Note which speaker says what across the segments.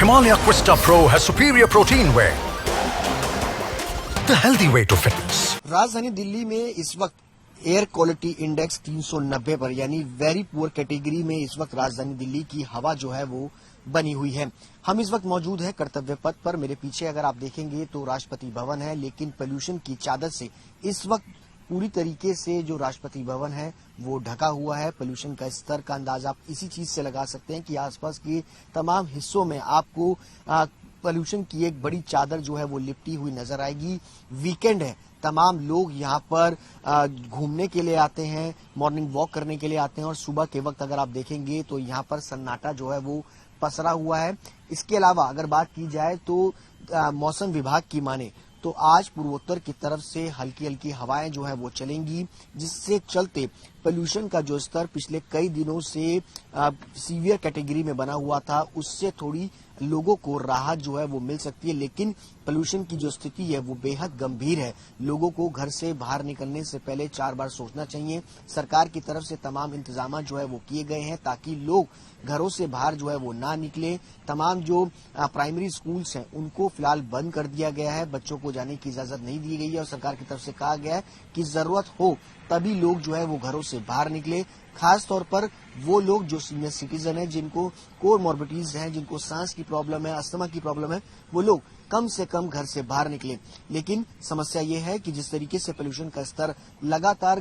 Speaker 1: Himalaya Quista Pro has superior protein whey, the healthy way to fitness.
Speaker 2: राजधानी दिल्ली में इस वक्त एयर क्वालिटी इंडेक्स 390 पर यानी वेरी पुअर कैटेगरी में इस वक्त राजधानी दिल्ली की हवा जो है वो बनी हुई है। हम इस वक्त मौजूद है कर्तव्य पथ पर। मेरे पीछे अगर आप देखेंगे तो राष्ट्रपति भवन है, लेकिन पोल्यूशन की चादर से इस वक्त पूरी तरीके से जो राष्ट्रपति भवन है वो ढका हुआ है। पोल्यूशन का स्तर का अंदाजा आप इसी चीज से लगा सकते हैं कि आसपास के तमाम हिस्सों में आपको पोल्यूशन की एक बड़ी चादर जो है वो लिपटी हुई नजर आएगी। वीकेंड है, तमाम लोग यहाँ पर घूमने के लिए आते हैं, मॉर्निंग वॉक करने के लिए आते हैं और सुबह के वक्त अगर आप देखेंगे तो यहाँ पर सन्नाटा जो है वो पसरा हुआ है। इसके अलावा अगर बात की जाए तो मौसम विभाग की माने तो आज पूर्वोत्तर की तरफ से हल्की हल्की हवाएं जो है वो चलेंगी, जिससे चलते पोल्यूशन का जो स्तर पिछले कई दिनों से सीवियर कैटेगरी में बना हुआ था उससे थोड़ी लोगों को राहत जो है वो मिल सकती है। लेकिन पोल्यूशन की जो स्थिति है वो बेहद गंभीर है। लोगों को घर से बाहर निकलने से पहले 4 बार सोचना चाहिए। सरकार की तरफ से तमाम इंतजाम जो है वो किए गए हैं ताकि लोग घरों से बाहर जो है वो ना निकले। तमाम जो प्राइमरी स्कूल्स हैं उनको फिलहाल बंद कर दिया गया है, बच्चों को जाने की इजाजत नहीं दी गई है और सरकार की तरफ से कहा गया है कि जरूरत हो तभी लोग जो है वो घरों से बाहर निकले। खास तौर पर वो लोग जो सीनियर सिटीजन है, जिनको कोमॉर्बिडिटीज हैं, जिनको सांस की प्रॉब्लम है, अस्थमा की प्रॉब्लम है, वो लोग कम से कम घर से बाहर निकले। लेकिन समस्या ये है कि जिस तरीके से पोल्यूशन का स्तर लगातार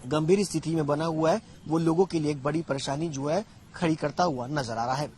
Speaker 2: गंभीर स्थिति में बना हुआ है वो लोगों के लिए एक बड़ी परेशानी जो है खड़ी करता हुआ नजर आ रहा है।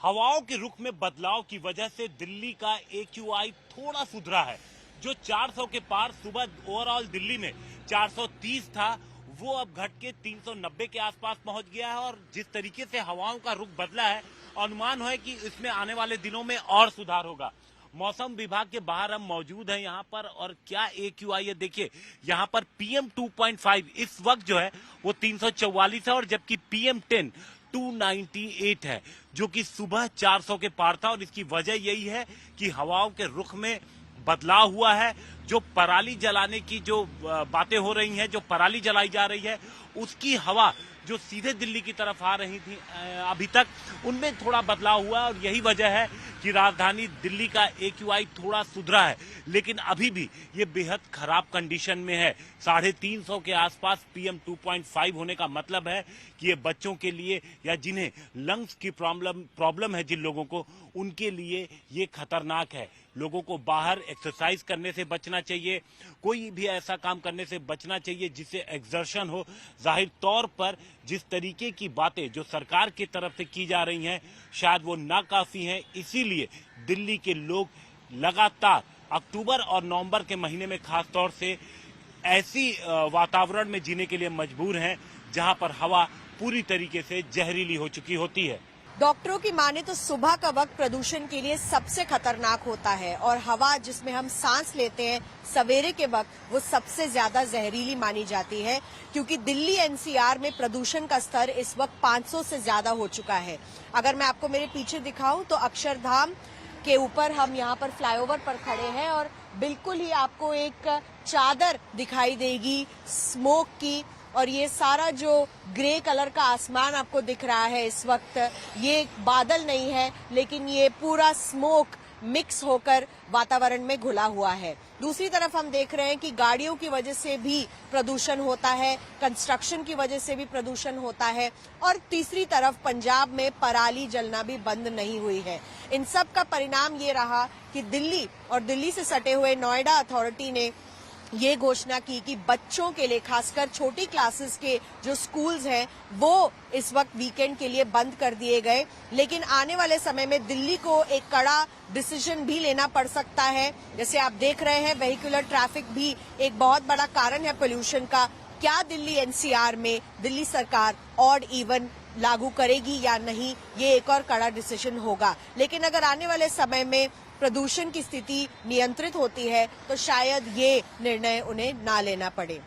Speaker 3: हवाओं के रुख में बदलाव की वजह से दिल्ली का AQI थोड़ा सुधरा है। जो 400 के पार सुबह ओवरऑल दिल्ली में 430 था, वो अब घट के 390 के आसपास पहुंच गया है। और जिस तरीके से हवाओं का रुख बदला है, अनुमान है कि इसमें आने वाले दिनों में और सुधार होगा। मौसम विभाग के बाहर हम मौजूद हैं यहाँ पर, और क्या AQI है देखिए। यहाँ पर PM 2.5 इस वक्त जो है वो 344 है, और जबकि PM 10 298 है, जो कि सुबह 400 के पार था। और इसकी वजह यही है कि हवाओं के रुख में बदलाव हुआ है। जो पराली जलाने की जो बातें हो रही हैं, जो पराली जलाई जा रही है, उसकी हवा जो सीधे दिल्ली की तरफ आ रही थी अभी तक, उनमें थोड़ा बदलाव हुआ। और यही वजह है कि राजधानी दिल्ली का AQI थोड़ा सुधरा है, लेकिन अभी भी ये बेहद खराब कंडीशन में है। 350 के आसपास PM 2.5 होने का मतलब है कि ये बच्चों के लिए या जिन्हें लंग्स की प्रॉब्लम है, जिन लोगों को, उनके लिए ये खतरनाक है। लोगों को बाहर एक्सरसाइज करने से बचना चाहिए, कोई भी ऐसा काम करने से बचना चाहिए जिससे एक्सर्शन हो। जाहिर तौर पर जिस तरीके की बातें जो सरकार की तरफ से की जा रही हैं, शायद वो नाकाफी हैं। इसीलिए दिल्ली के लोग लगातार अक्टूबर और नवंबर के महीने में खास तौर से ऐसी वातावरण में जीने के लिए मजबूर हैं जहां पर हवा पूरी तरीके से जहरीली हो चुकी होती है।
Speaker 4: डॉक्टरों की माने तो सुबह का वक्त प्रदूषण के लिए सबसे खतरनाक होता है, और हवा जिसमें हम सांस लेते हैं सवेरे के वक्त वो सबसे ज्यादा जहरीली मानी जाती है, क्योंकि दिल्ली NCR में प्रदूषण का स्तर इस वक्त 500 से ज्यादा हो चुका है। अगर मैं आपको मेरे पीछे दिखाऊं तो अक्षरधाम के ऊपर हम यहाँ पर फ्लाईओवर पर खड़े हैं, और बिल्कुल ही आपको एक चादर दिखाई देगी स्मोक की। और ये सारा जो ग्रे कलर का आसमान आपको दिख रहा है इस वक्त, ये बादल नहीं है, लेकिन ये पूरा स्मोक मिक्स होकर वातावरण में घुला हुआ है। दूसरी तरफ हम देख रहे हैं कि गाड़ियों की वजह से भी प्रदूषण होता है, कंस्ट्रक्शन की वजह से भी प्रदूषण होता है, और तीसरी तरफ पंजाब में पराली जलना भी बंद नहीं हुई है। इन सब का परिणाम ये रहा कि दिल्ली और दिल्ली से सटे हुए नोएडा अथॉरिटी ने ये घोषणा की कि बच्चों के लिए, खासकर छोटी क्लासेस के जो स्कूल्स हैं, वो इस वक्त वीकेंड के लिए बंद कर दिए गए। लेकिन आने वाले समय में दिल्ली को एक कड़ा डिसीजन भी लेना पड़ सकता है। जैसे आप देख रहे हैं, वेहिकुलर ट्रैफिक भी एक बहुत बड़ा कारण है पोल्यूशन का। क्या दिल्ली NCR में दिल्ली सरकार ऑड इवन लागू करेगी या नहीं, ये एक और कड़ा डिसीजन होगा। लेकिन अगर आने वाले समय में प्रदूषण की स्थिति नियंत्रित होती है तो शायद ये निर्णय उन्हें ना लेना पड़े।